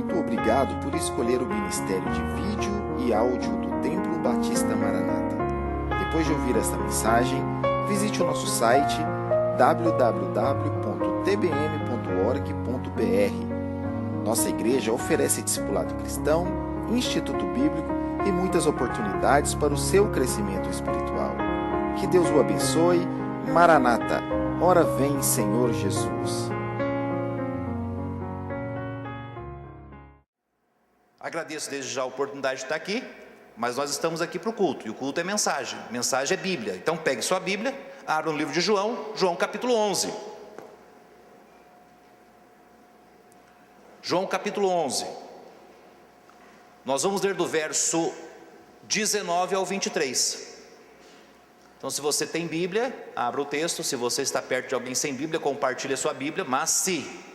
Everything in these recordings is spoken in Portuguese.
Muito obrigado por escolher o Ministério de Vídeo e Áudio do Templo Batista Maranata. Depois de ouvir esta mensagem, visite o nosso site www.tbm.org.br. Nossa igreja oferece discipulado cristão, instituto bíblico e muitas oportunidades para o seu crescimento espiritual. Que Deus o abençoe. Maranata, ora vem, Senhor Jesus. Agradeço desde já a oportunidade de estar aqui, mas nós estamos aqui para o culto, e o culto é mensagem, mensagem é Bíblia. Então pegue sua Bíblia, abra no livro de João, João capítulo 11. João capítulo 11. Nós vamos ler do verso 19 ao 23. Então, se você tem Bíblia, abra o texto. Se você está perto de alguém sem Bíblia, compartilhe a sua Bíblia. Mas se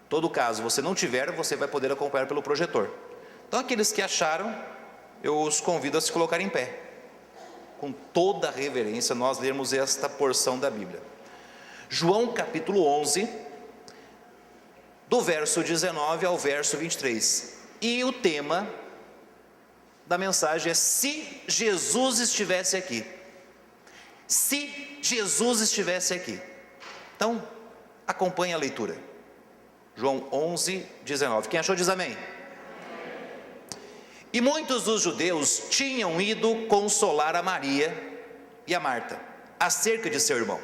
todo caso você não tiver, você vai poder acompanhar pelo projetor. Então, aqueles que acharam, eu os convido a se colocar em pé. Com toda a reverência, nós lermos esta porção da Bíblia. João capítulo 11, do verso 19 ao verso 23. E o tema da mensagem é: se Jesus estivesse aqui. Se Jesus estivesse aqui. Então, acompanhe a leitura. João 11, 19. Quem achou diz amém. E muitos dos judeus tinham ido consolar a Maria e a Marta acerca de seu irmão.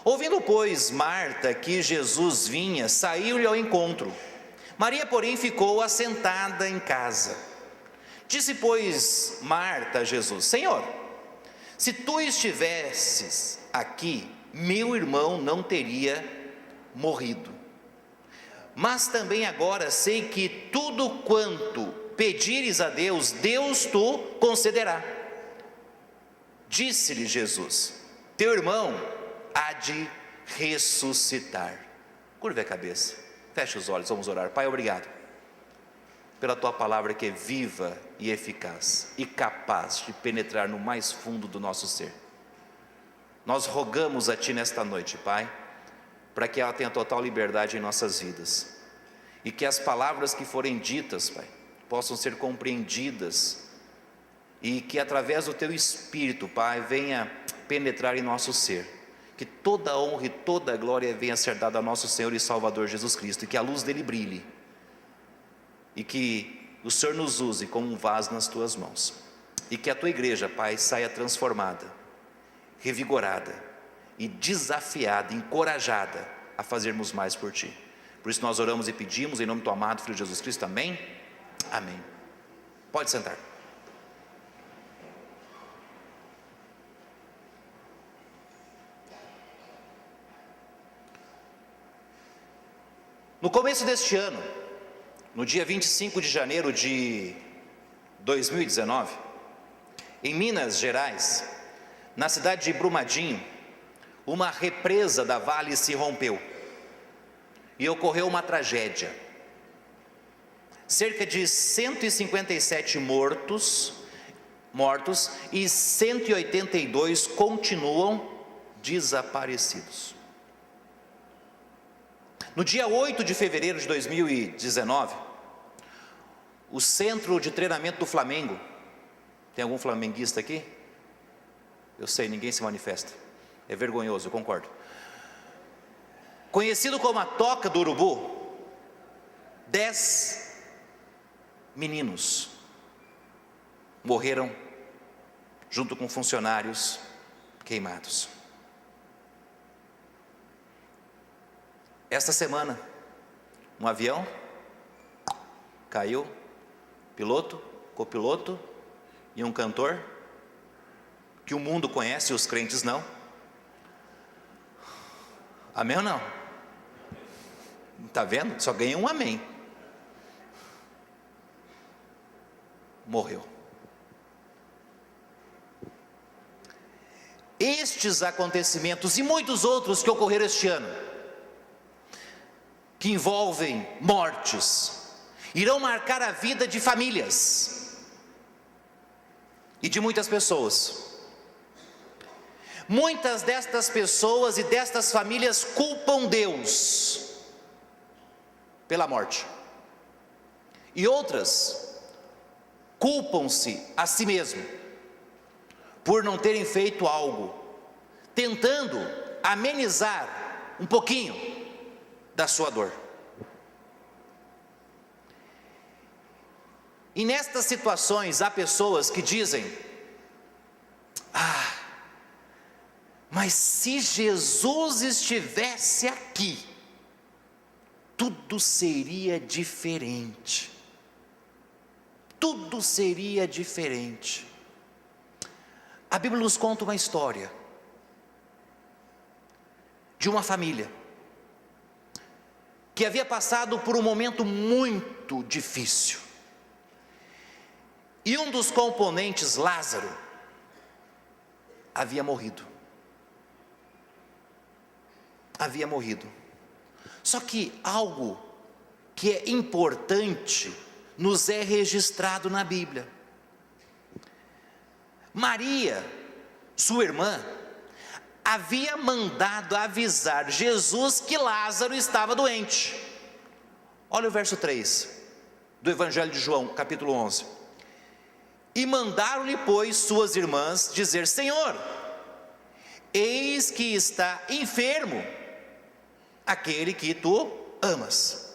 Ouvindo, pois, Marta que Jesus vinha, saiu-lhe ao encontro. Maria, porém, ficou assentada em casa. Disse, pois, Marta a Jesus: Senhor, se tu estivesses aqui, meu irmão não teria morrido. Mas também agora sei que tudo quanto pedires a Deus, Deus tu concederá. Disse-lhe Jesus: teu irmão há de ressuscitar. Curve a cabeça, feche os olhos, vamos orar. Pai, obrigado pela tua palavra que é viva e eficaz e capaz de penetrar no mais fundo do nosso ser. Nós rogamos a ti nesta noite, Pai, para que ela tenha total liberdade em nossas vidas, e que as palavras que forem ditas, Pai, possam ser compreendidas, e que através do Teu Espírito, Pai, venha penetrar em nosso ser, que toda a honra e toda a glória venha ser dada ao nosso Senhor e Salvador Jesus Cristo, e que a luz dele brilhe, e que o Senhor nos use como um vaso nas Tuas mãos, e que a Tua igreja, Pai, saia transformada, revigorada e desafiada, encorajada a fazermos mais por Ti. Por isso nós oramos e pedimos em nome do Teu amado Filho Jesus Cristo, amém? Amém. Pode sentar. No começo deste ano, no dia 25 de janeiro de 2019, em Minas Gerais, na cidade de Brumadinho, uma represa da Vale se rompeu e ocorreu uma tragédia. Cerca de 157 mortos e 182 continuam desaparecidos. No dia 8 de fevereiro de 2019, o centro de treinamento do Flamengo, tem algum flamenguista aqui? Eu sei, ninguém se manifesta, é vergonhoso, eu concordo. Conhecido como a Toca do Urubu, 10 meninos morreram junto com funcionários queimados. Esta semana, um avião caiu, piloto, copiloto e um cantor, que o mundo conhece, os crentes não. Amém ou não? Está vendo? Só ganhei um amém. Morreu. Estes acontecimentos e muitos outros que ocorreram este ano, que envolvem mortes, irão marcar a vida de famílias e de muitas pessoas. Muitas destas pessoas e destas famílias culpam Deus pela morte. e outras culpam-se a si mesmo por não terem feito algo, tentando amenizar um pouquinho da sua dor. E nestas situações há pessoas que dizem: mas se Jesus estivesse aqui, tudo seria diferente. Tudo seria diferente. A Bíblia nos conta uma história de uma família que havia passado por um momento muito difícil. E um dos componentes, Lázaro, havia morrido. Havia morrido. Só que algo que é importante nos é registrado na Bíblia. Maria, sua irmã, havia mandado avisar Jesus que Lázaro estava doente. Olha o verso 3 do Evangelho de João, capítulo 11. E mandaram-lhe, pois, suas irmãs dizer: Senhor, eis que está enfermo aquele que tu amas.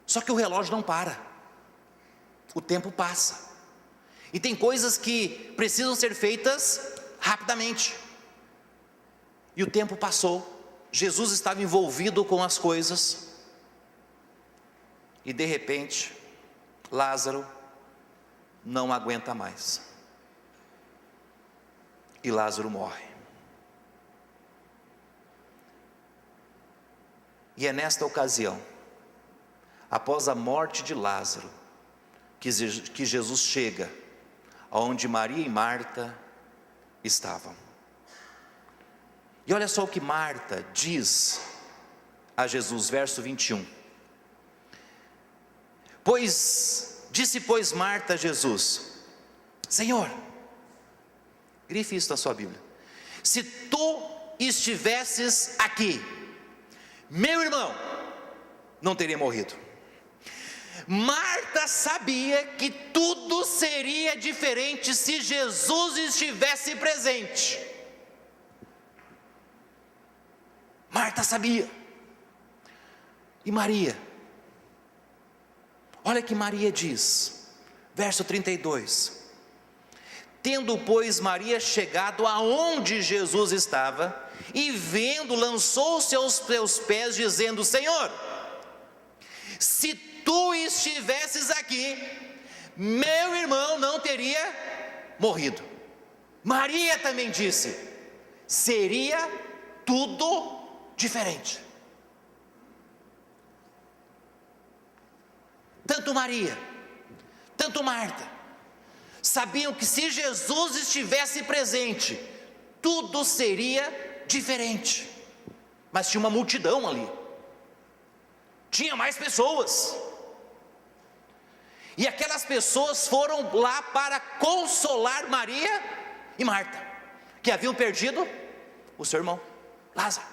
Só que o relógio não para, o tempo passa, e tem coisas que precisam ser feitas rapidamente, e o tempo passou. Jesus estava envolvido com as coisas, e de repente, Lázaro não aguenta mais, e Lázaro morre. E é nesta ocasião, após a morte de Lázaro, que Jesus chega aonde Maria e Marta estavam. E olha só o que Marta diz a Jesus, verso 21. Disse, pois, Marta a Jesus: Senhor, grife isso na sua Bíblia, se tu estivesses aqui, meu irmão não teria morrido. Marta sabia que tudo seria diferente se Jesus estivesse presente. Marta sabia. E Maria? Olha que Maria diz, verso 32. Tendo, pois, Maria chegado aonde Jesus estava, e vendo, lançou-se aos seus pés, dizendo: Senhor, se tu estivesses aqui, meu irmão não teria morrido. Maria também disse: seria tudo diferente. Tanto Maria, tanto Marta, sabiam que se Jesus estivesse presente, tudo seria diferente. Mas tinha uma multidão ali, tinha mais pessoas, e aquelas pessoas foram lá para consolar Maria e Marta, que haviam perdido o seu irmão Lázaro.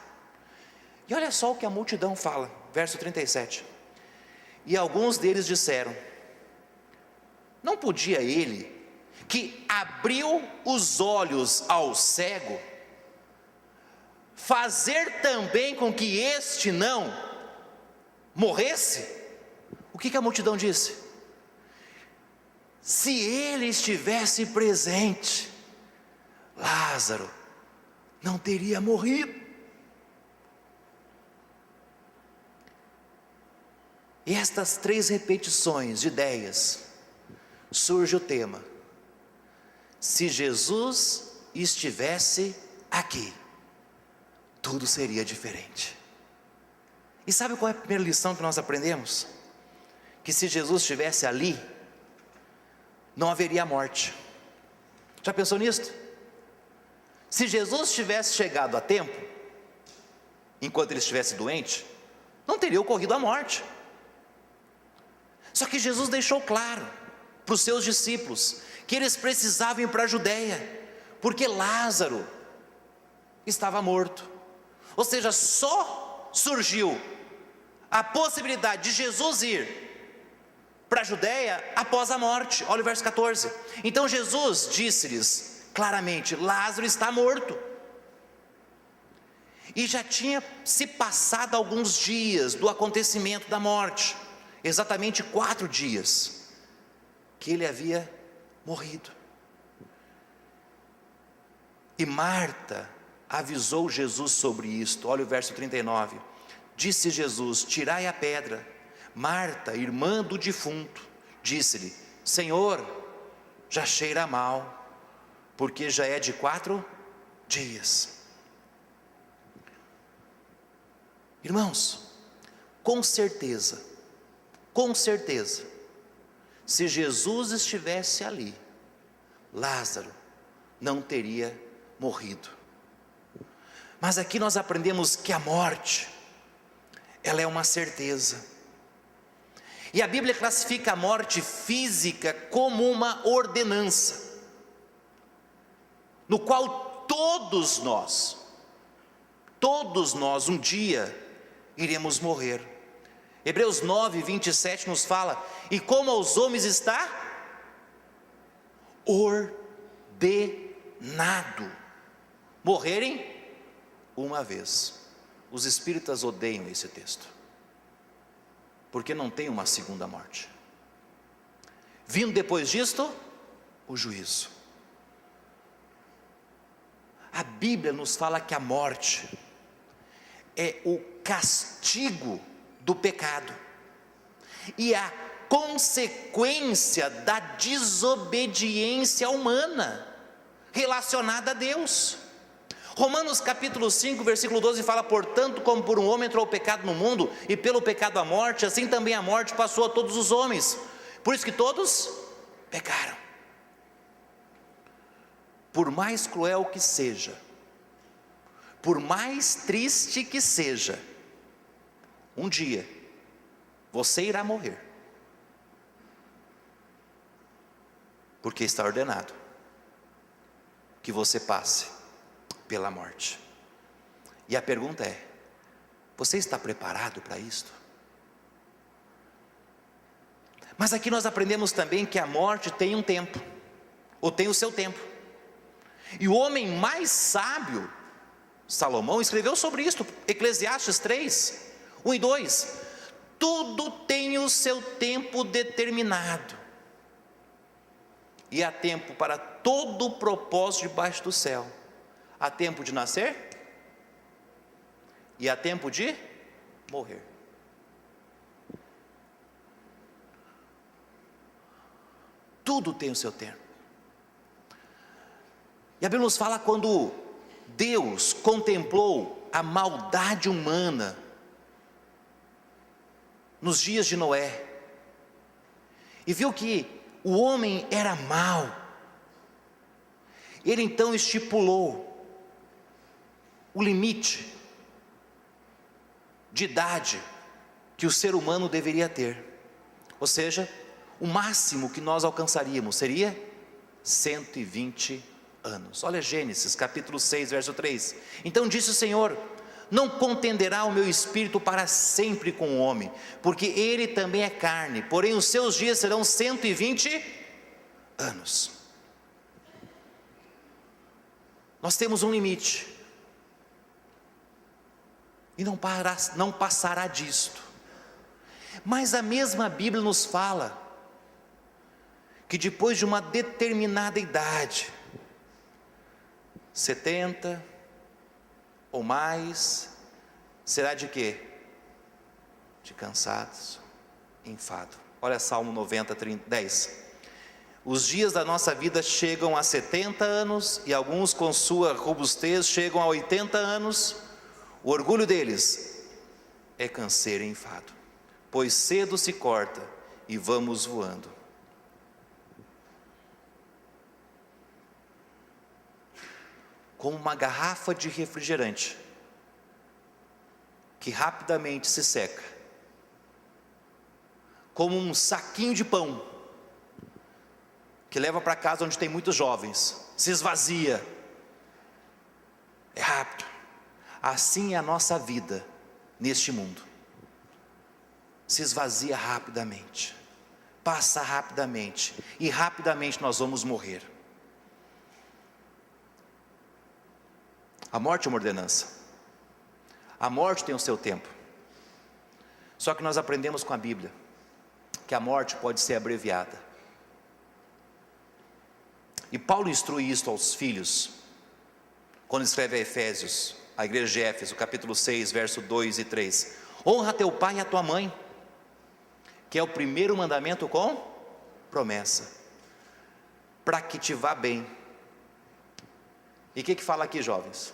E olha só o que a multidão fala, verso 37. E alguns deles disseram: não podia ele, que abriu os olhos ao cego, fazer também com que este não morresse? O que a multidão disse? Se ele estivesse presente, Lázaro não teria morrido. E estas 3 repetições de ideias, surge o tema: se Jesus estivesse aqui, tudo seria diferente. E sabe qual é a primeira lição que nós aprendemos? Que se Jesus estivesse ali, não haveria morte. Já pensou nisso? Se Jesus tivesse chegado a tempo, enquanto ele estivesse doente, não teria ocorrido a morte. Só que Jesus deixou claro para os seus discípulos que eles precisavam ir para a Judeia, porque Lázaro estava morto. Ou seja, só surgiu a possibilidade de Jesus ir para a Judéia após a morte. Olha o verso 14. Então Jesus disse-lhes claramente: Lázaro está morto. E já tinha se passado alguns dias do acontecimento da morte, exatamente 4 dias que ele havia morrido. E Marta avisou Jesus sobre isto. Olha o verso 39. Disse Jesus: tirai a pedra. Marta, irmã do defunto, disse-lhe: Senhor, já cheira mal, porque já é de 4 dias. Irmãos, com certeza, se Jesus estivesse ali, Lázaro não teria morrido. Mas aqui nós aprendemos que a morte, ela é uma certeza. E a Bíblia classifica a morte física como uma ordenança, no qual todos nós um dia iremos morrer. Hebreus 9, 27 nos fala: e como aos homens está ordenado morrerem uma vez. Os espíritas odeiam esse texto, porque não tem uma segunda morte. Vindo depois disto, o juízo. A Bíblia nos fala que a morte é o castigo do pecado e a consequência da desobediência humana relacionada a Deus. Romanos capítulo 5, versículo 12 fala: portanto, como por um homem entrou o pecado no mundo, e pelo pecado a morte, assim também a morte passou a todos os homens, por isso que todos pecaram. Por mais cruel que seja, por mais triste que seja, um dia você irá morrer, porque está ordenado que você passe pela morte. E a pergunta é: você está preparado para isto? Mas aqui nós aprendemos também que a morte tem um tempo, ou tem o seu tempo. E o homem mais sábio, Salomão, escreveu sobre isto, Eclesiastes 3, 1 e 2: tudo tem o seu tempo determinado, e há tempo para todo o propósito debaixo do céu. Há tempo de nascer, e há tempo de morrer. Tudo tem o seu tempo. E a Bíblia nos fala quando Deus contemplou a maldade humana nos dias de Noé, e viu que o homem era mau, ele então estipulou o limite de idade que o ser humano deveria ter. Ou seja, o máximo que nós alcançaríamos seria 120 anos. Olha Gênesis capítulo 6, verso 3. Então disse o Senhor: não contenderá o meu espírito para sempre com o homem, porque ele também é carne, porém os seus dias serão 120 anos. Nós temos um limite, e não passará disto. Mas a mesma Bíblia nos fala que depois de uma determinada idade, 70 ou mais, será de quê? De cansaço, enfado. Olha Salmo 90, 10. Os dias da nossa vida chegam a 70 anos, e alguns com sua robustez chegam a 80 anos. O orgulho deles é canseiro e enfado, pois cedo se corta e vamos voando. Como uma garrafa de refrigerante que rapidamente se seca, como um saquinho de pão que leva para casa onde tem muitos jovens, se esvazia, é rápido. Assim é a nossa vida neste mundo se esvazia rapidamente, passa rapidamente, e rapidamente nós vamos morrer. A morte é uma ordenança, a morte tem o seu tempo. Só que nós aprendemos com a Bíblia que a morte pode ser abreviada. E Paulo instrui isto aos filhos, quando escreve a Efésios, a igreja de Éfeso, capítulo 6, verso 2 e 3. Honra teu pai e a tua mãe, que é o primeiro mandamento com promessa, para que te vá bem. E o que fala aqui, jovens?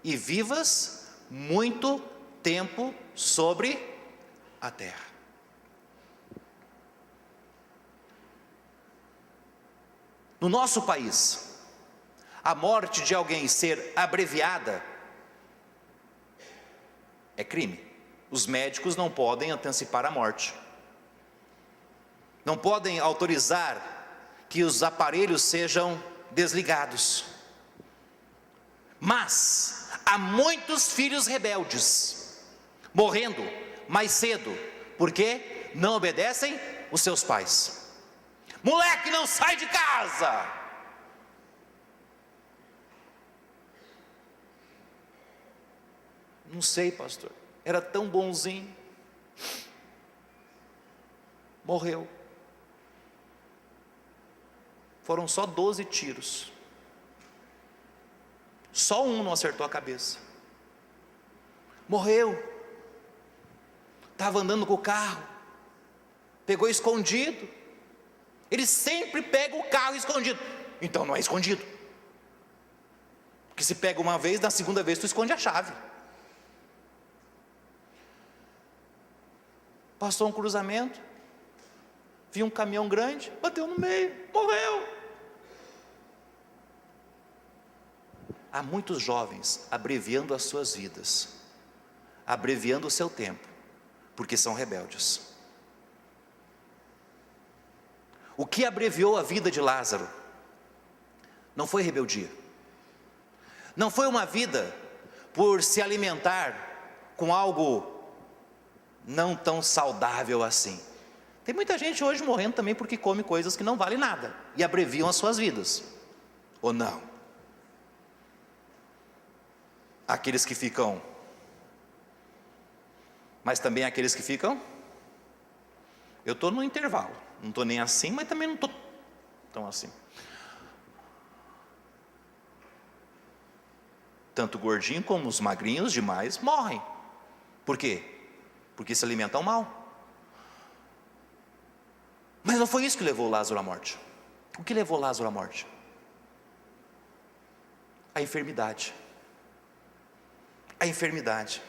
E vivas muito tempo sobre a terra. No nosso país, a morte de alguém ser abreviada é crime. Os médicos não podem antecipar a morte, não podem autorizar que os aparelhos sejam desligados. Mas há muitos filhos rebeldes morrendo mais cedo, porque não obedecem os seus pais. Moleque, não sai de casa! Não sei, pastor, era tão bonzinho, morreu. Foram só 12 tiros, só um não acertou a cabeça, morreu. Estava andando com o carro, pegou escondido. Ele sempre pega o carro escondido. Então não é escondido, porque se pega uma vez, na segunda vez tu esconde a chave. Passou um cruzamento, viu um caminhão grande, bateu no meio, morreu. Há muitos jovens abreviando as suas vidas, abreviando o seu tempo, porque são rebeldes. O que abreviou a vida de Lázaro não foi rebeldia, não foi uma vida por se alimentar com algo não tão saudável assim. Tem muita gente hoje morrendo também porque come coisas que não valem nada e abreviam as suas vidas, ou não? Aqueles que ficam, mas também aqueles que ficam, eu estou no intervalo, não estou nem assim, mas também não estou tão assim. Tanto o gordinho como os magrinhos demais morrem. Por quê? Porque se alimentam mal. Mas não foi isso que levou Lázaro à morte. O que levou Lázaro à morte? A enfermidade. A enfermidade.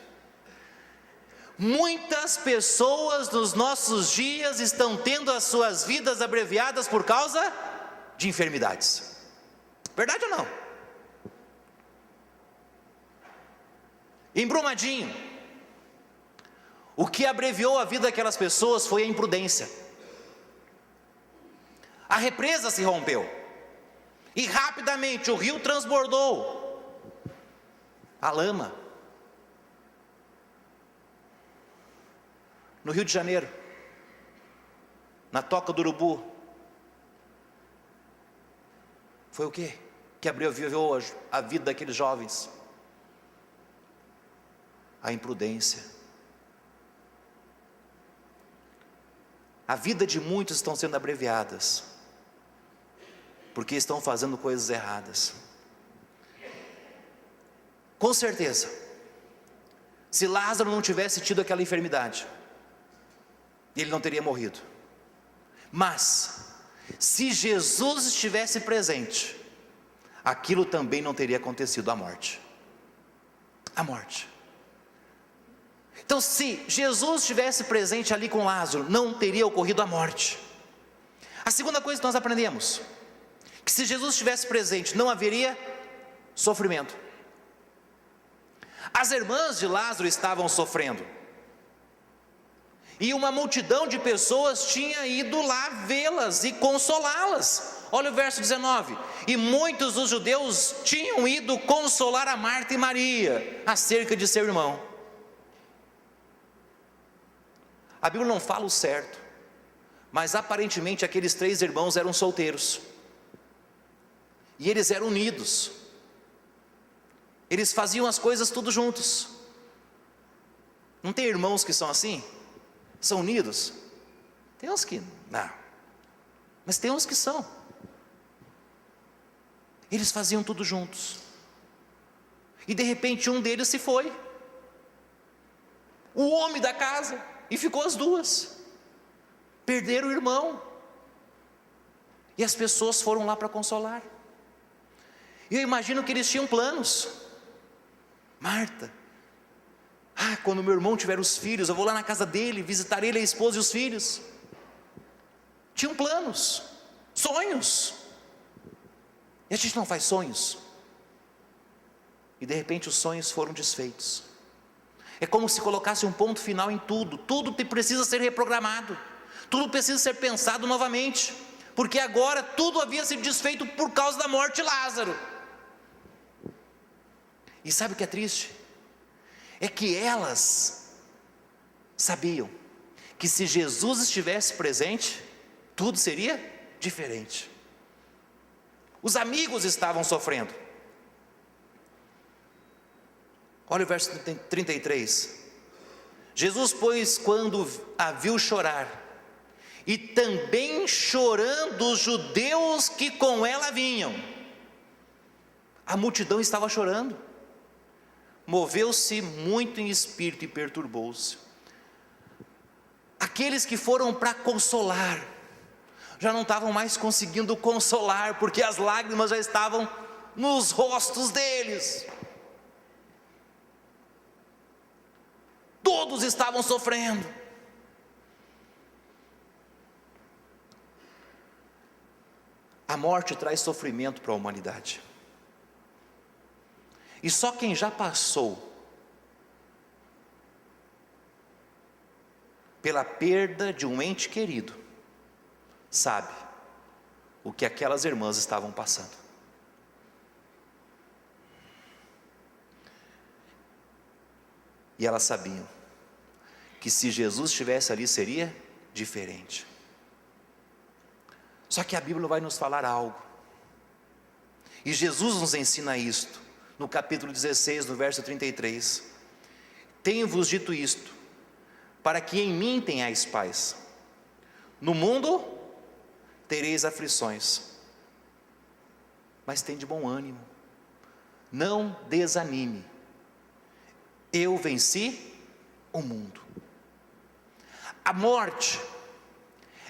Muitas pessoas nos nossos dias estão tendo as suas vidas abreviadas por causa de enfermidades. Verdade ou não? Em Brumadinho, o que abreviou a vida daquelas pessoas foi a imprudência. A represa se rompeu e rapidamente o rio transbordou a lama. No Rio de Janeiro, na Toca do Urubu, foi o quê? Que abreviou a vida daqueles jovens? A imprudência. A vida de muitos estão sendo abreviadas porque estão fazendo coisas erradas. Com certeza, se Lázaro não tivesse tido aquela enfermidade, ele não teria morrido. Mas se Jesus estivesse presente, aquilo também não teria acontecido, a morte. A morte. Então, se Jesus estivesse presente ali com Lázaro, não teria ocorrido a morte. A segunda coisa que nós aprendemos, que se Jesus estivesse presente, não haveria sofrimento. As irmãs de Lázaro estavam sofrendo, e uma multidão de pessoas tinha ido lá vê-las e consolá-las. Olha o verso 19: e muitos dos judeus tinham ido consolar a Marta e Maria acerca de seu irmão. A Bíblia não fala o certo, mas aparentemente aqueles 3 irmãos eram solteiros, e eles eram unidos, eles faziam as coisas tudo juntos. Não tem irmãos que são assim? São unidos? Tem uns que não, mas tem uns que são. Eles faziam tudo juntos, e de repente um deles se foi, o homem da casa, e ficou as 2, perderam o irmão, e as pessoas foram lá para consolar. E eu imagino que eles tinham planos. Marta, quando meu irmão tiver os filhos, eu vou lá na casa dele, visitar ele, a esposa e os filhos. Tinham planos, sonhos, e a gente não faz sonhos, e de repente os sonhos foram desfeitos. É como se colocasse um ponto final em tudo. Tudo precisa ser reprogramado, tudo precisa ser pensado novamente, porque agora tudo havia sido desfeito por causa da morte de Lázaro. E sabe o que é triste? É que elas sabiam que se Jesus estivesse presente, tudo seria diferente. Os amigos estavam sofrendo. Olha o verso 33. Jesus, pois, quando a viu chorar, e também chorando os judeus que com ela vinham, a multidão estava chorando, moveu-se muito em espírito e perturbou-se. Aqueles que foram para consolar, já não estavam mais conseguindo consolar, porque as lágrimas já estavam nos rostos deles. Todos estavam sofrendo. A morte traz sofrimento para a humanidade, e só quem já passou pela perda de um ente querido sabe o que aquelas irmãs estavam passando. E elas sabiam que se Jesus estivesse ali seria diferente. Só que a Bíblia vai nos falar algo, e Jesus nos ensina isto, no capítulo 16, no verso 33. Tenho-vos dito isto, para que em mim tenhais paz. No mundo tereis aflições, mas tem de bom ânimo, não desanime, eu venci o mundo. A morte,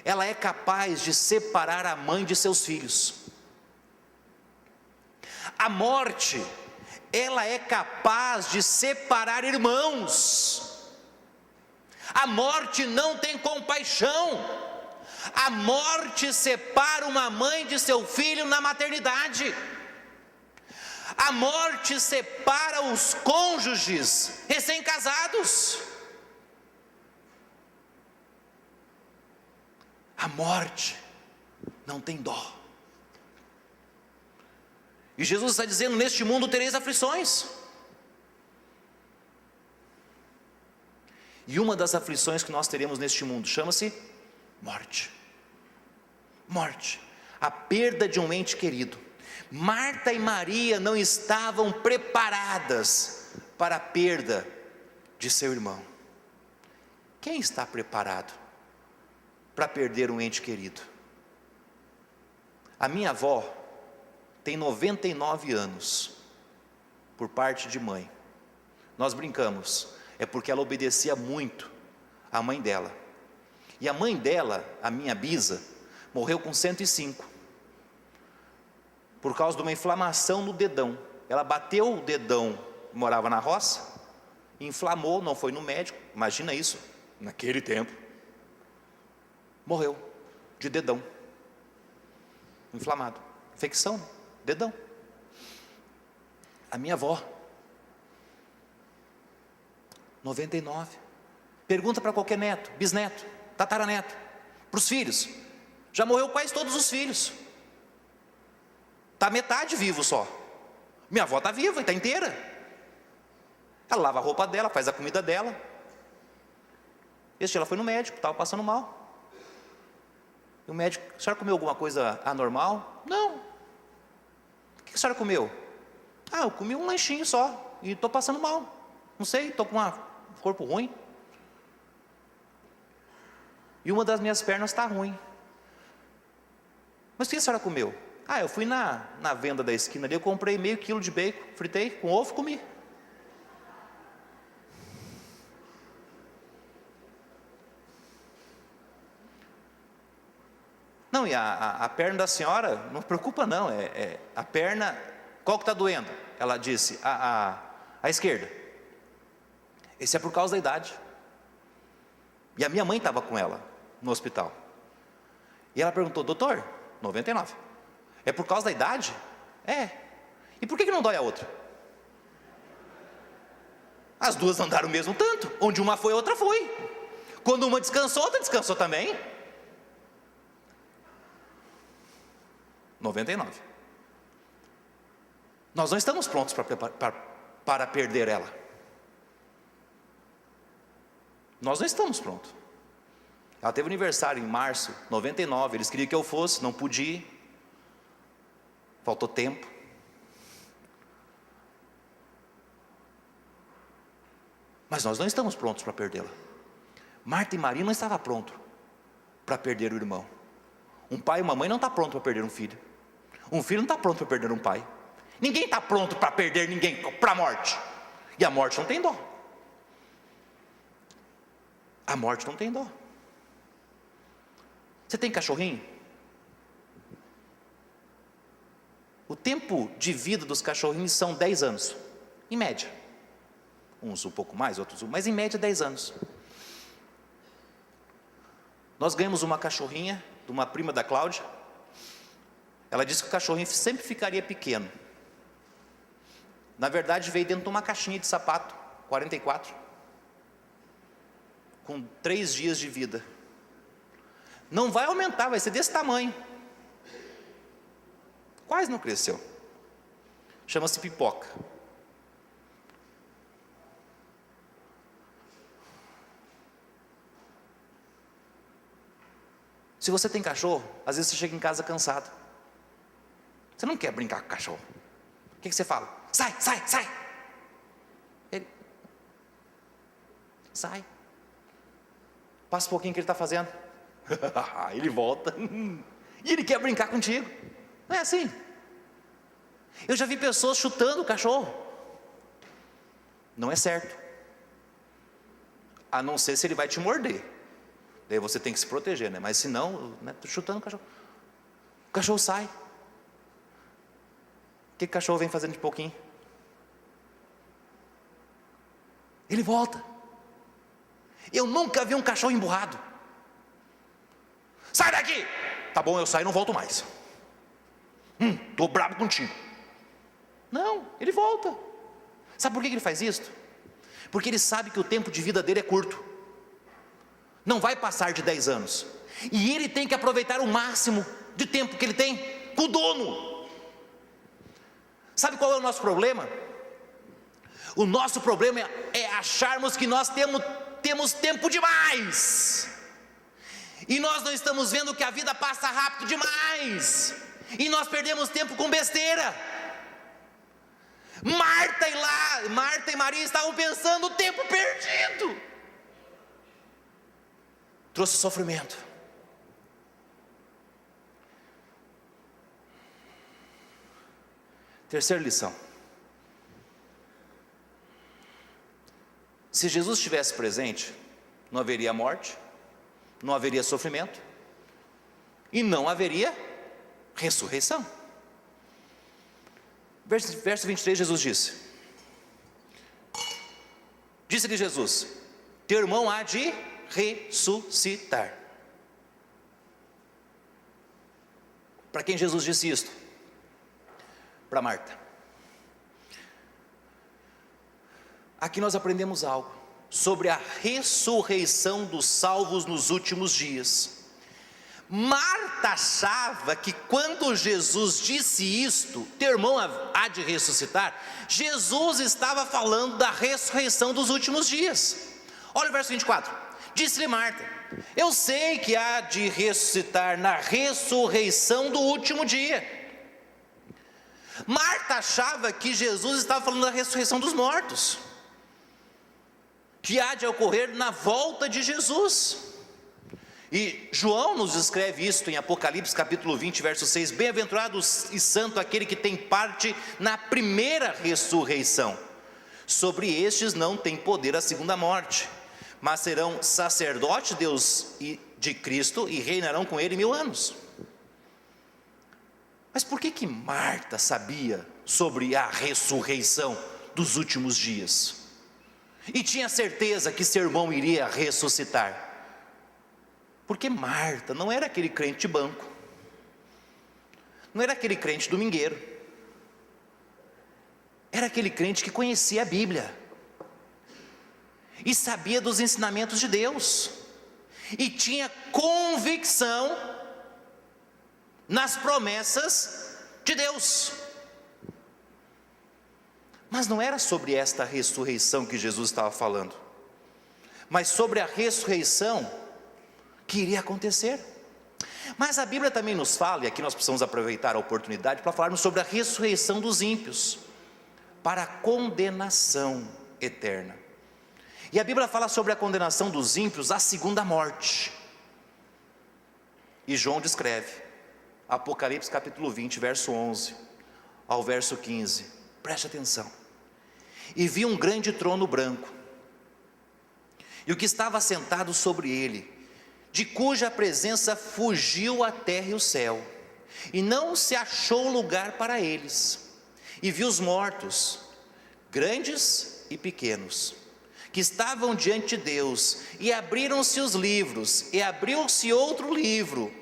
ela é capaz de separar a mãe de seus filhos. A morte, ela é capaz de separar irmãos. A morte não tem compaixão. A morte separa uma mãe de seu filho na maternidade. A morte separa os cônjuges recém-casados. A morte não tem dó. E Jesus está dizendo: neste mundo tereis aflições. E uma das aflições que nós teremos neste mundo chama-se morte. Morte, a perda de um ente querido. Marta e Maria não estavam preparadas para a perda de seu irmão. Quem está preparado para perder um ente querido? A minha avó tem 99 anos, por parte de mãe. Nós brincamos, é porque ela obedecia muito à mãe dela. E a mãe dela, a minha bisa, morreu com 105, por causa de uma inflamação no dedão. Ela bateu o dedão, morava na roça, inflamou, não foi no médico, imagina isso, naquele tempo. Morreu de dedão inflamado, infecção, dedão. A minha avó, 99. Pergunta para qualquer neto, bisneto, tataraneto, para os filhos. Já morreu quase todos os filhos. Está metade vivo só. Minha avó está viva e está inteira. Ela lava a roupa dela, faz a comida dela. Esse dia ela foi no médico, estava passando mal. E o médico: a senhora comeu alguma coisa anormal? Não. O que a senhora comeu? Eu comi um lanchinho só e estou passando mal. Não sei, estou com um corpo ruim. E uma das minhas pernas está ruim. Mas o que a senhora comeu? Eu fui na venda da esquina ali, eu comprei meio quilo de bacon, fritei com ovo e comi. Não, e a perna da senhora, não preocupa não, a perna, qual que está doendo? Ela disse: a esquerda. Esse é por causa da idade. E a minha mãe estava com ela no hospital. E ela perguntou: doutor, 99, é por causa da idade? E por que não dói a outra? As duas andaram o mesmo tanto, onde uma foi, a outra foi. Quando uma descansou, a outra descansou também. 99. Nós não estamos prontos para perder ela. Nós não estamos prontos. Ela teve aniversário em março, 99. Eles queriam que eu fosse, não pude ir. Faltou tempo. Mas nós não estamos prontos para perdê-la. Marta e Maria não estavam prontos para perder o irmão. Um pai e uma mãe não está pronto para perder um filho. Um filho não está pronto para perder um pai. Ninguém está pronto para perder ninguém para a morte. E a morte não tem dó. A morte não tem dó. Você tem cachorrinho? O tempo de vida dos cachorrinhos são 10 anos, em média. Uns um pouco mais, outros mas em média 10 anos. Nós ganhamos uma cachorrinha de uma prima da Cláudia. Ela disse que o cachorrinho sempre ficaria pequeno. Na verdade veio dentro de uma caixinha de sapato, 44, com 3 dias de vida. Não vai aumentar, vai ser desse tamanho. Quase não cresceu. Chama-se Pipoca. Se você tem cachorro, às vezes você chega em casa cansado. Você não quer brincar com o cachorro. O que você fala? Sai, sai, sai. Ele sai. Passa um pouquinho o que ele está fazendo. Ele volta. E ele quer brincar contigo. Não é assim? Eu já vi pessoas chutando o cachorro. Não é certo. A não ser se ele vai te morder. Daí você tem que se proteger, né? Mas se não, chutando o cachorro. O cachorro sai. O que o cachorro vem fazendo de pouquinho? Ele volta. Eu nunca vi um cachorro emburrado. Sai daqui! Tá bom, eu saio e não volto mais. Tô bravo contigo. Não, ele volta. Sabe por que ele faz isso? Porque ele sabe que o tempo de vida dele é curto. Não vai passar de 10 anos. E ele tem que aproveitar o máximo de tempo que ele tem com o dono. Sabe qual é o nosso problema? O nosso problema é acharmos que nós temos tempo demais. E nós não estamos vendo que a vida passa rápido demais. E nós perdemos tempo com besteira. Marta e Maria estavam pensando o tempo perdido. Trouxe sofrimento. Terceira lição. Se Jesus estivesse presente, não haveria morte, não haveria sofrimento e não haveria ressurreição. Verso 23, Jesus disse-lhe Jesus: teu irmão há de ressuscitar. Para quem Jesus disse isto? Para Marta. Aqui nós aprendemos algo sobre a ressurreição dos salvos nos últimos dias. Marta achava que quando Jesus disse isto, teu irmão há de ressuscitar, Jesus estava falando da ressurreição dos últimos dias. Olha o verso 24. Disse-lhe Marta: eu sei que há de ressuscitar na ressurreição do último dia. Marta achava que Jesus estava falando da ressurreição dos mortos, que há de ocorrer na volta de Jesus. E João nos escreve isto em Apocalipse capítulo 20, verso 6: bem-aventurado e santo aquele que tem parte na primeira ressurreição. Sobre estes não tem poder a segunda morte, mas serão sacerdotes de Deus e de Cristo e reinarão com ele 1000 anos. Mas por que Marta sabia sobre a ressurreição dos últimos dias? E tinha certeza que seu irmão iria ressuscitar? Porque Marta não era aquele crente de banco, não era aquele crente domingueiro, era aquele crente que conhecia a Bíblia, e sabia dos ensinamentos de Deus, e tinha convicção nas promessas de Deus. Mas não era sobre esta ressurreição que Jesus estava falando, mas sobre a ressurreição que iria acontecer. Mas a Bíblia também nos fala, e aqui nós precisamos aproveitar a oportunidade para falarmos sobre a ressurreição dos ímpios, para a condenação eterna. E a Bíblia fala sobre a condenação dos ímpios à segunda morte. E João descreve, Apocalipse capítulo 20, verso 11 ao verso 15, preste atenção: e vi um grande trono branco, e o que estava sentado sobre ele, de cuja presença fugiu a terra e o céu, e não se achou lugar para eles. E vi os mortos, grandes e pequenos, que estavam diante de Deus, e abriram-se os livros, e abriu-se outro livro,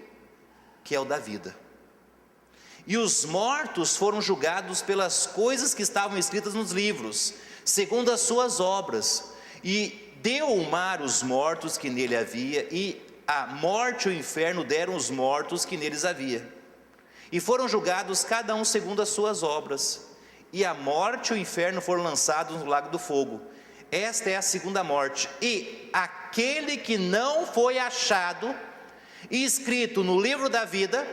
que é o da vida. E os mortos foram julgados pelas coisas que estavam escritas nos livros, segundo as suas obras. E deu o mar os mortos que nele havia, e a morte e o inferno deram os mortos que neles havia. E foram julgados cada um segundo as suas obras. E a morte e o inferno foram lançados no lago do fogo. Esta é a segunda morte. E aquele que não foi achado e escrito no livro da vida,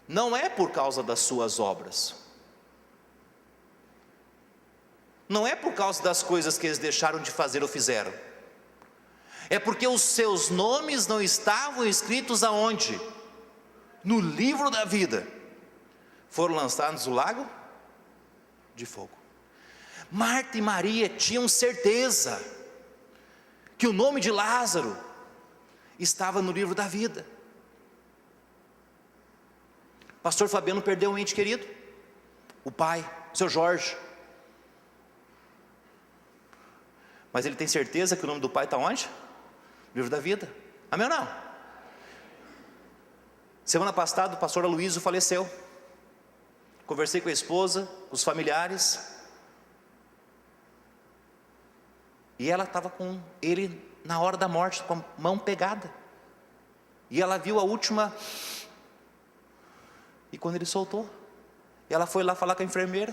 não é por causa das suas obras, não é por causa das coisas que eles deixaram de fazer ou fizeram, é porque os seus nomes não estavam escritos aonde? No livro da vida. Foram lançados no lago de fogo. Marta e Maria tinham certeza que o nome de Lázaro estava no livro da vida. Pastor Fabiano perdeu um ente querido, o pai, seu Jorge. Mas ele tem certeza que o nome do pai está onde? No livro da vida. Amém ou não? Semana passada o pastor Aloysio faleceu. Conversei com a esposa, com os familiares, e ela estava com ele na hora da morte, com a mão pegada, e ela viu a última, e quando ele soltou, ela foi lá falar com a enfermeira: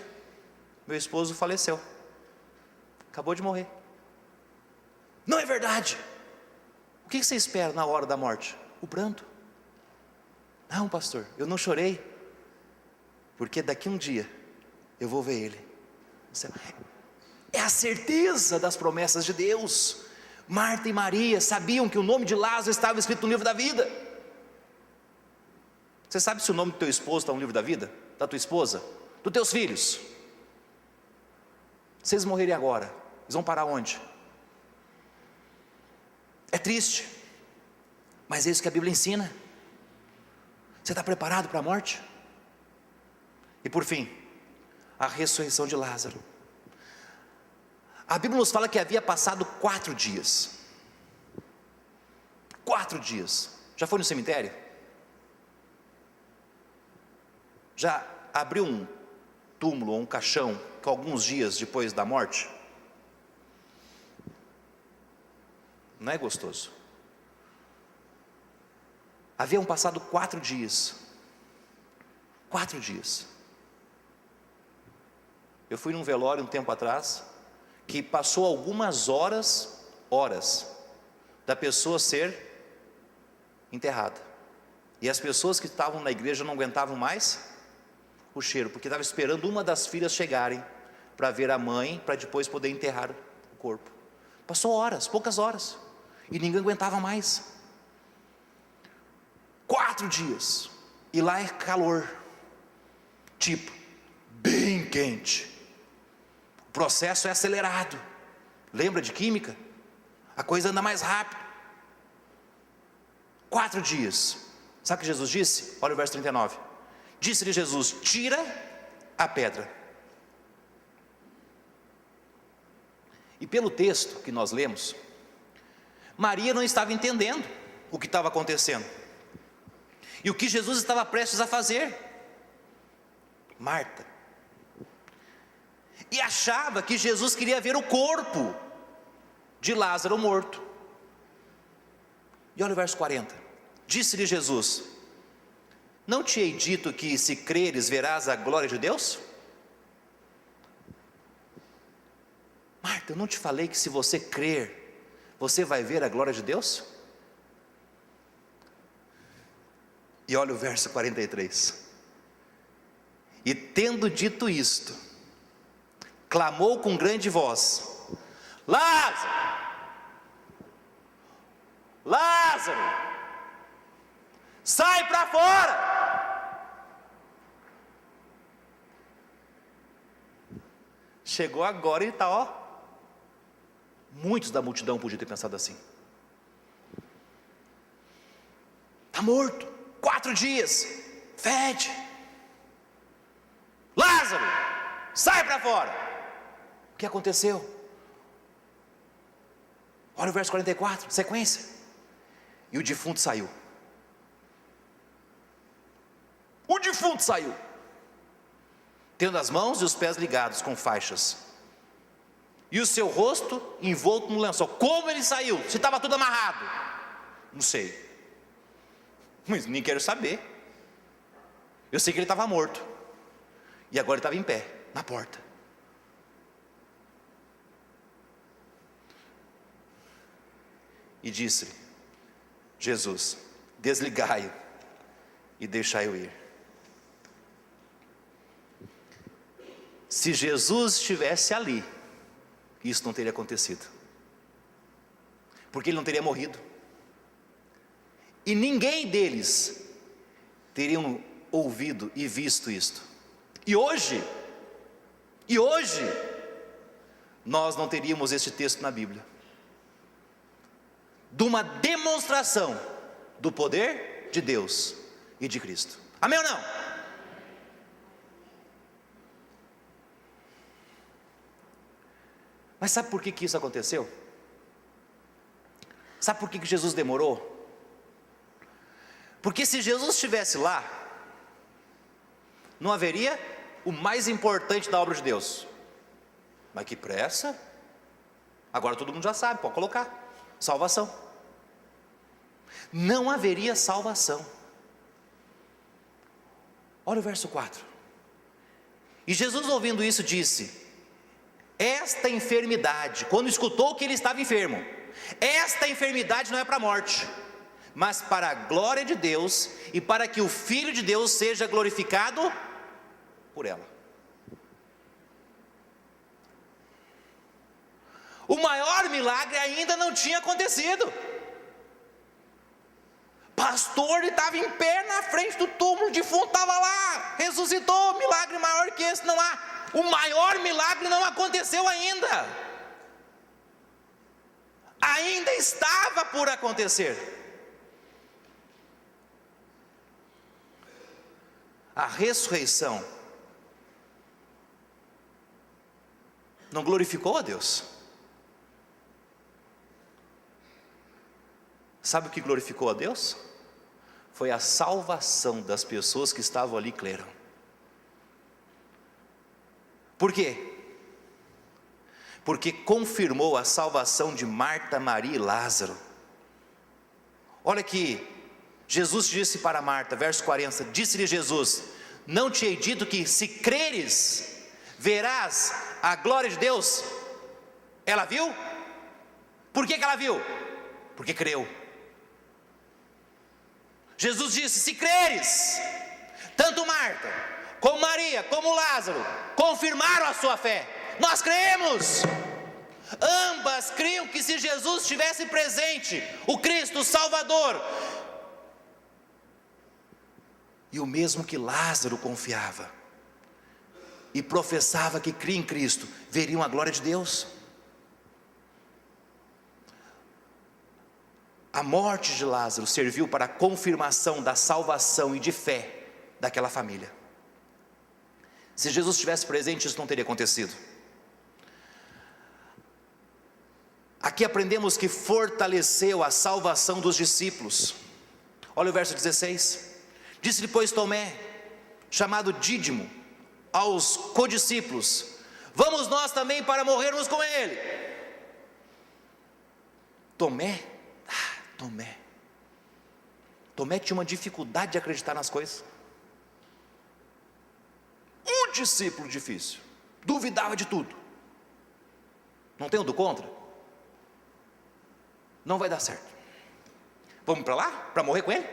meu esposo faleceu, acabou de morrer. Não é verdade? O que você espera na hora da morte? O pranto. Não, pastor, eu não chorei, porque daqui um dia eu vou ver ele. É a certeza das promessas de Deus. Marta e Maria sabiam que o nome de Lázaro estava escrito no livro da vida. Você sabe se o nome do teu esposo está no livro da vida? Da tua esposa? Dos teus filhos? Se eles morrerem agora, eles vão parar onde? É triste, mas é isso que a Bíblia ensina. Você está preparado para a morte? E por fim, a ressurreição de Lázaro. A Bíblia nos fala que havia passado 4 dias. 4 dias. Já foi no cemitério? Já abriu um túmulo ou um caixão com alguns dias depois da morte? Não é gostoso? Haviam passado 4 dias. 4 dias. Eu fui num velório um tempo atrás, que passou algumas horas, da pessoa ser enterrada. E as pessoas que estavam na igreja não aguentavam mais o cheiro, porque estavam esperando uma das filhas chegarem para ver a mãe, para depois poder enterrar o corpo. Passou horas, poucas horas, e ninguém aguentava mais. 4 dias, e lá é calor, tipo, bem quente. O processo é acelerado. Lembra de química? A coisa anda mais rápido. 4 dias. Sabe o que Jesus disse? Olha o verso 39. Disse-lhe Jesus: tira a pedra. E pelo texto que nós lemos, Maria não estava entendendo o que estava acontecendo e o que Jesus estava prestes a fazer. Marta. E achava que Jesus queria ver o corpo de Lázaro morto. E olha o verso 40. Disse-lhe Jesus: não te hei dito que se creres verás a glória de Deus? Marta, eu não te falei que se você crer, você vai ver a glória de Deus? E olha o verso 43. E tendo dito isto, clamou com grande voz: Lázaro, Lázaro, sai para fora. Chegou agora e está, ó. Muitos da multidão podiam ter pensado assim: está morto, 4 dias, fede. Lázaro, sai para fora. O que aconteceu? Olha o verso 44, sequência. E o defunto saiu. O defunto saiu, tendo as mãos e os pés ligados com faixas, e o seu rosto envolto no lençol. Como ele saiu? Se estava tudo amarrado? Não sei, mas nem quero saber. Eu sei que ele estava morto, e agora ele estava em pé, na porta. E disse-lhe Jesus: desligai-o e deixai-o ir. Se Jesus estivesse ali, isso não teria acontecido, porque ele não teria morrido, e ninguém deles teriam ouvido e visto isto. E hoje, nós não teríamos este texto na Bíblia, de uma demonstração do poder de Deus e de Cristo. Amém ou não? Mas sabe por que isso aconteceu? Sabe por que Jesus demorou? Porque se Jesus estivesse lá, não haveria o mais importante da obra de Deus. Mas que pressa! Agora todo mundo já sabe, pode colocar: salvação. Não haveria salvação. Olha o verso 4. E Jesus, ouvindo isso, disse: esta enfermidade, quando escutou que ele estava enfermo, esta enfermidade não é para a morte, mas para a glória de Deus, e para que o Filho de Deus seja glorificado por ela. O maior milagre ainda não tinha acontecido. Pastor estava em pé na frente do túmulo, o defunto estava lá, ressuscitou. Milagre maior que esse não há. O maior milagre não aconteceu ainda. Ainda estava por acontecer. A ressurreição não glorificou a Deus. Sabe o que glorificou a Deus? Foi a salvação das pessoas que estavam ali e creram. Por quê? Porque confirmou a salvação de Marta, Maria e Lázaro. Olha aqui, Jesus disse para Marta, verso 40, disse-lhe Jesus: não te hei dito que se creres, verás a glória de Deus? Ela viu? Por que ela viu? porque creu. Jesus disse: se creres, tanto Marta, como Maria, como Lázaro, confirmaram a sua fé. Nós cremos. Ambas criam que se Jesus estivesse presente, o Cristo, o Salvador, e o mesmo que Lázaro confiava e professava que cria em Cristo, veriam a glória de Deus. A morte de Lázaro serviu para a confirmação da salvação e de fé daquela família. Se Jesus estivesse presente, isso não teria acontecido. Aqui aprendemos que fortaleceu a salvação dos discípulos. Olha o verso 16. Disse-lhe, pois, Tomé, chamado Dídimo, aos codiscípulos: vamos nós também para morrermos com ele. Tomé tinha uma dificuldade de acreditar nas coisas. Um discípulo difícil, duvidava de tudo. Não tem um do contra? Não vai dar certo. Vamos para lá? Para morrer com ele?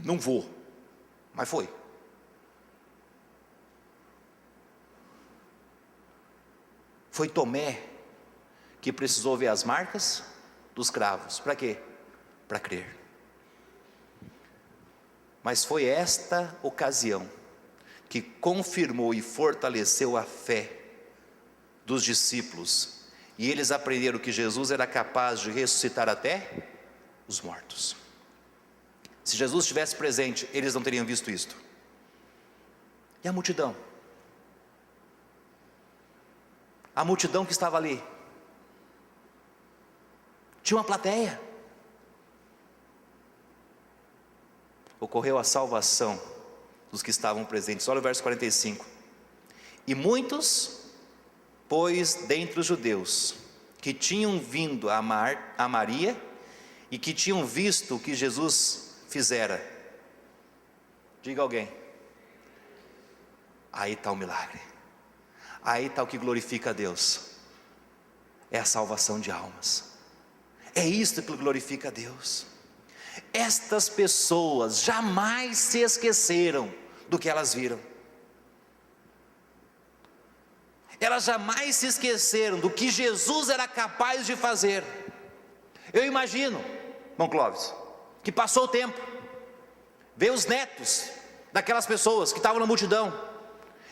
Não vou. Mas foi. Foi Tomé que precisou ver as marcas dos cravos. Para quê? Para crer. Mas foi esta ocasião que confirmou e fortaleceu a fé dos discípulos. E eles aprenderam que Jesus era capaz de ressuscitar até os mortos. Se Jesus estivesse presente, eles não teriam visto isto. E a multidão? A multidão que estava ali tinha uma plateia. Ocorreu a salvação dos que estavam presentes. Olha o verso 45. E muitos, pois, dentre os judeus que tinham vindo a Maria e que tinham visto o que Jesus fizera, diga alguém, aí está o milagre, aí está o que glorifica a Deus, é a salvação de almas, é isto que glorifica a Deus. Estas pessoas jamais se esqueceram do que elas viram. Elas jamais se esqueceram do que Jesus era capaz de fazer. Eu imagino, irmão Clóvis, que passou o tempo, veio os netos daquelas pessoas que estavam na multidão,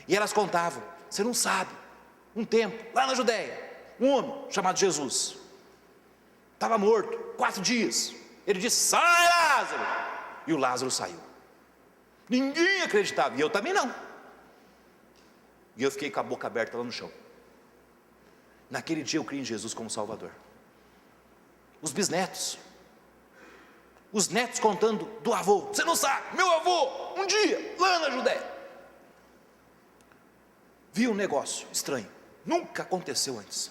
e elas contavam: você não sabe, um tempo, lá na Judéia, um homem chamado Jesus, estava morto, 4 dias, ele disse: sai, Lázaro, e o Lázaro saiu. Ninguém acreditava, e eu também não. E eu fiquei com a boca aberta lá no chão. Naquele dia eu criei em Jesus como Salvador. Os bisnetos, os netos contando do avô: você não sabe, meu avô, um dia, lá na Judéia, viu um negócio estranho, nunca aconteceu antes.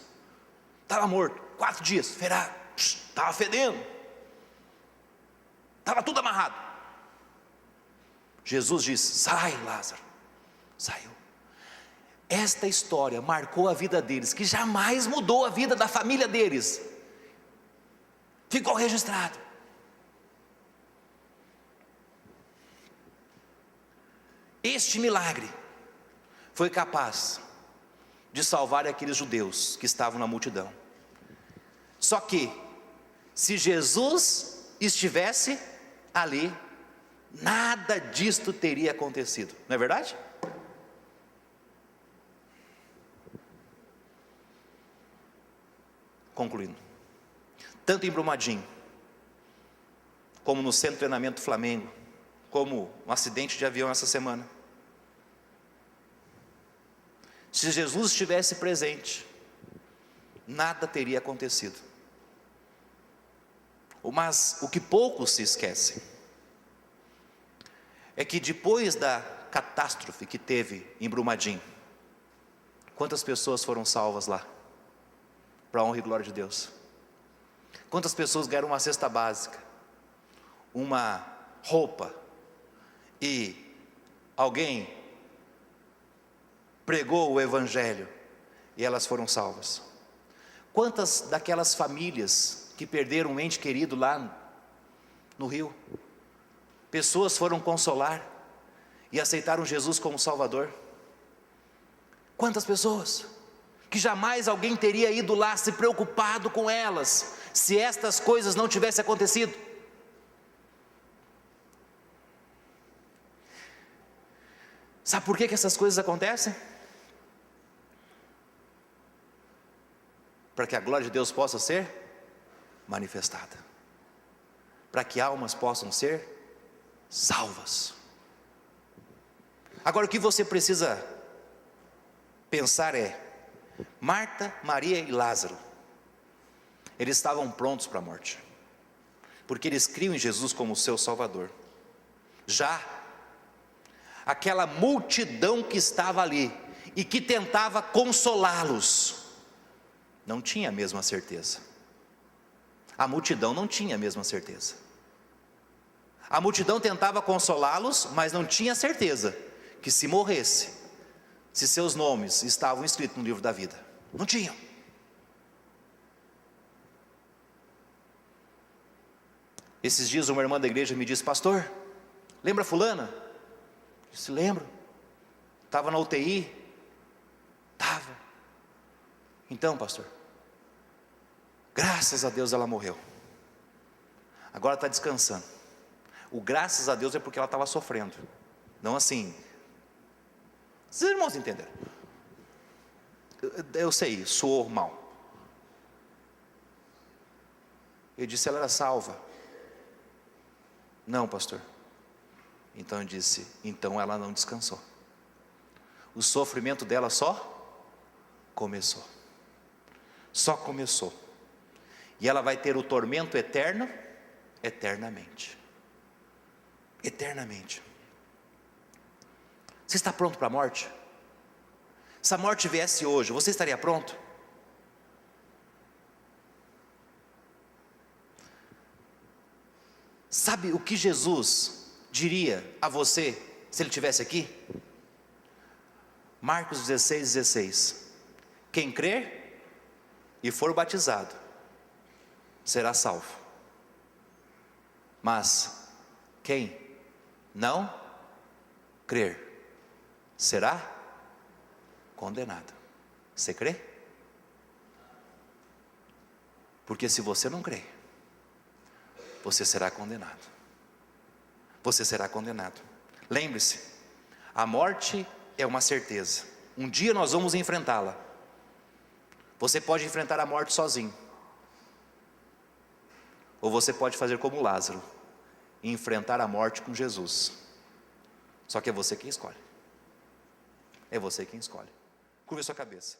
Estava morto, 4 dias, estava fedendo, estava tudo amarrado. Jesus disse: sai, Lázaro. Saiu. Esta história marcou a vida deles, que jamais mudou a vida da família deles. Ficou registrado. Este milagre foi capaz de salvar aqueles judeus que estavam na multidão. Só que, se Jesus estivesse ali, nada disto teria acontecido, não é verdade? Concluindo, tanto em Brumadinho, como no centro de treinamento Flamengo, como um acidente de avião essa semana, se Jesus estivesse presente, nada teria acontecido. Mas o que poucos se esquecem é que depois da catástrofe que teve em Brumadinho, quantas pessoas foram salvas lá? Para a honra e glória de Deus. Quantas pessoas ganharam uma cesta básica, uma roupa, e alguém pregou o Evangelho, e elas foram salvas? Quantas daquelas famílias que perderam um ente querido lá no Rio, pessoas foram consolar e aceitaram Jesus como Salvador? Quantas pessoas que jamais alguém teria ido lá se preocupado com elas, se estas coisas não tivessem acontecido? Sabe por que essas coisas acontecem? Para que a glória de Deus possa ser manifestada, para que almas possam ser salvas. Agora o que você precisa pensar é: Marta, Maria e Lázaro, eles estavam prontos para a morte, porque eles criam em Jesus como seu Salvador. Já aquela multidão que estava ali e que tentava consolá-los, não tinha a mesma certeza. A multidão não tinha a mesma certeza. A multidão tentava consolá-los, mas não tinha certeza que se morresse, se seus nomes estavam escritos no livro da vida. Não tinham. Esses dias uma irmã da igreja me disse: pastor, lembra fulana? Eu disse: lembro. Estava na UTI? Estava. Então, pastor, graças a Deus ela morreu. Agora está descansando. O graças a Deus é porque ela estava sofrendo. Não assim. Vocês irmãos entenderam? Eu sei, soou mal. Eu disse: ela era salva. Não, pastor. Então eu disse: então ela não descansou. O sofrimento dela só começou. Só começou. E ela vai ter o tormento eterno, eternamente. Eternamente. Você está pronto para a morte? Se a morte viesse hoje, você estaria pronto? Sabe o que Jesus diria a você se ele estivesse aqui? Marcos 16:16. Quem crer e for batizado será salvo, mas quem não crer será condenado. Você crê? Porque se você não crer, você será condenado. Você será condenado. Lembre-se, a morte é uma certeza. Um dia nós vamos enfrentá-la. Você pode enfrentar a morte sozinho, ou você pode fazer como Lázaro e enfrentar a morte com Jesus. Só que é você quem escolhe. É você quem escolhe. Curva a sua cabeça.